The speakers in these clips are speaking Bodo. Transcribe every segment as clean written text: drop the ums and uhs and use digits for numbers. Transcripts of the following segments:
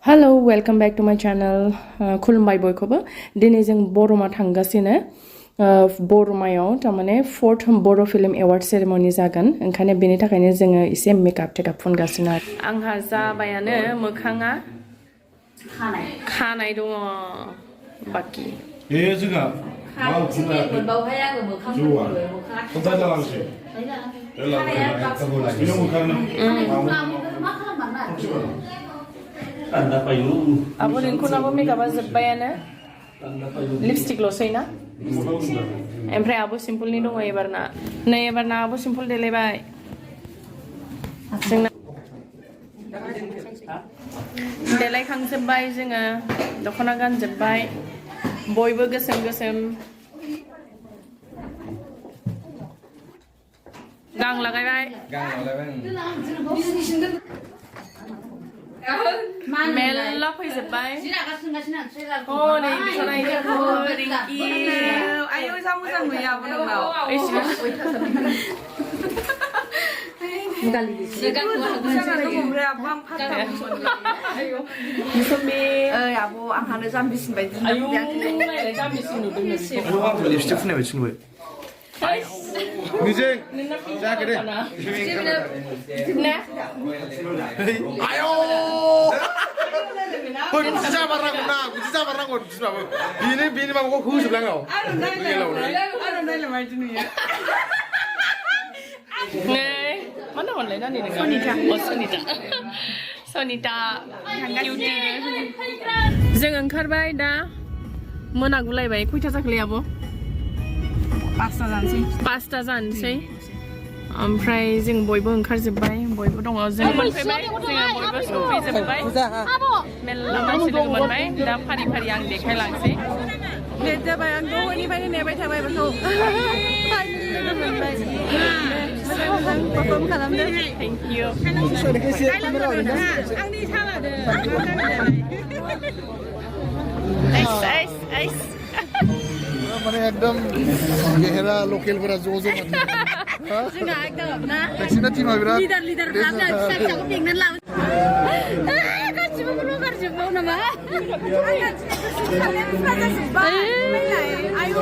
Hello, welcome back to my channel. Khulumbai boykobo. Dini जों बरमा थांगासिनो. बरमायाव तामाने 4th बर' फिल्म एवार्ड सेरेमनी जागोन. ओंखायनो बेनि थाखायनो जोङो एसे मेकआप टेकआप फुनगासिनो आरो. आंहा जाबायानो मोखाङा खानाय दङ बाकी. जोंहा मोनबावहाय आङो मोखां खोन्थाजालांसै आब' रिंकुनाबो मेकआपा जोब्बायानो लिपस्टिक लसै ना ओमफ्राय आब' सिम्पलनि दङ एबारना नै एबारना आब' सिम्पल देलायबाय जोंना देलायखांजोब्बाय जोङो दख'ना गानजोब्बाय बयबो गोसोम गोसोम गां लागायबाय मेल्ला फैजोब्बाय हनै बिसनायजों रिंकि आयौ जा मोजां नुयो आब' नोंनाव आब' आंहानो जाम्बिसिन बायदि लिपस्टिक फुननाय बायदि नुबाय निजें जायाखै दे आयौ बिदि जाबारनांगौ ना बिदि जाबारनांगौ बिमाबो बेनि माबाखौ होजोबलाङो मा नाममोनलाय नानि नोङो सनिता जों ओंखारबाय दा मोनागुलायबाय खयथा जाखोलै आब' 5टा जानोसै ओमफ्राय जों बयबो ओंखारजोब्बाय बयबो दङ जों मोनफैबाय जोङो बयबो सफैजोब्बाय मेल्ला मानसि लोगो मोनबाय दा फारि फारि आं देखायलांसै लेट जाबाय आं दहायनिफ्रायनो नेबाय थाबाय बेखौ परफर्म खालामदो थेंक इउ आंनि सालादो माने एकदम गेहेरा लकेलफोरा ज' ज' जोंना एकदम ना नोंसिना टिमा बिराद लिडार खालामना फिसा फिसाखौ बेंनानै लाबो गासिबो गारजोबबाव नामा आयौ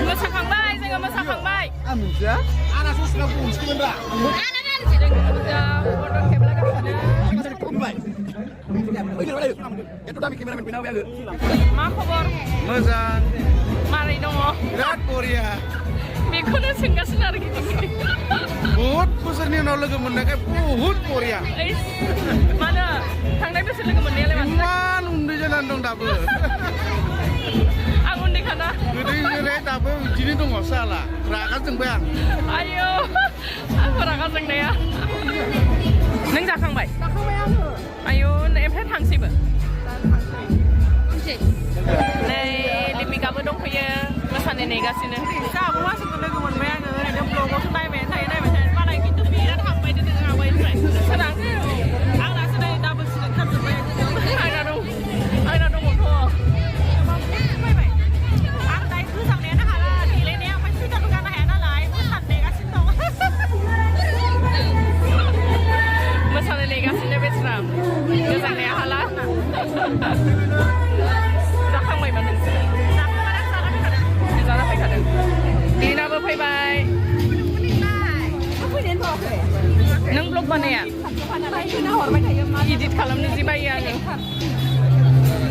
Mosaखांबाय जोङो मोसाखांबाय Anak susah pun sebenarnya. जों फट' खेबलागासिनो मा खबर Moza, मारै दङ berat Korea. बेखौनो सोंगासिनो आरोखि Buat bosannya udah lagi mendekat, buat Korea. मानो थांनाय बोसोर लोगो मोननायालाय मानो Cuman udah jalan dong dabe. आं उन्दैखाना Gede gede dabe, gini tuh nggak salah. Rakas yang bayang. आयौ आंखौ रागा जोंनाया नों जाखांबाय आयौ ओमफ्राय थांसैबो नै लिपिकाबो दंफैयो मोसानो नेगासिनो जोंहाबो मानसिखौ लोगो मोनबाय आङो ओरैनो ब्लगावसो नायबाय थायो मालाय खिन्थु बिराद हाबबाय दों आवगायनिफ्राय सोरां आंनासो नै दाबो सिलेक्ट खालामजोब्बाय आंना दङथ' फैबाय आं दायो गोजांनायानो हाला देलायनाया ओमफ्राय सुइटारबो गाननो हाया नालाय मोसानो नेगासिनो दं मोसानो नेगासिनो बेस्रा गोजांनाया हाला जाखांबायमोन नोंसोर जाना फैखादों दिनाबो फैबाय नों ब्लग बानाया इदिट खालामनो जि बायो आङो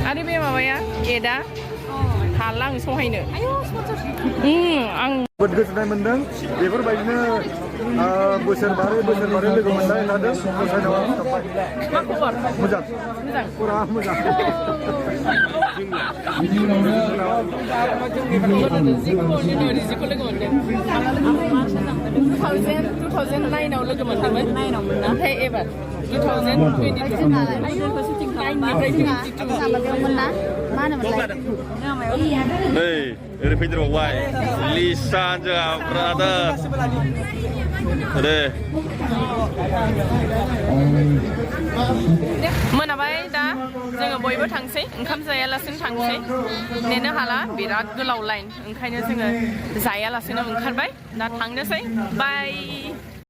आरो बे माबाया एदा हाला आं सहायनो आं जोबोद गोजोननाय मोन्दों बेफोरबायदिनो बोसोर बारै लोगो मोननाय लादों मोसानायाव आं थांबाय मा खबर मोजां मोजां फुरा मोजां जिखौ लोगो मोनदों 2009आव लोगो मोनदोंमोन ओमफ्राय एबार 2022 नै ओरै फैदेरबावबाय लिसा जोंहा ब्रादार दे मोनाबाय दा जोङो बयबो थांसै ओंखाम जायालासिनो थांसै नेनो हाला बिराद गोलाव लाइन ओंखायनो जोङो जायालासिनो ओंखारबाय दा थांनोसै बाय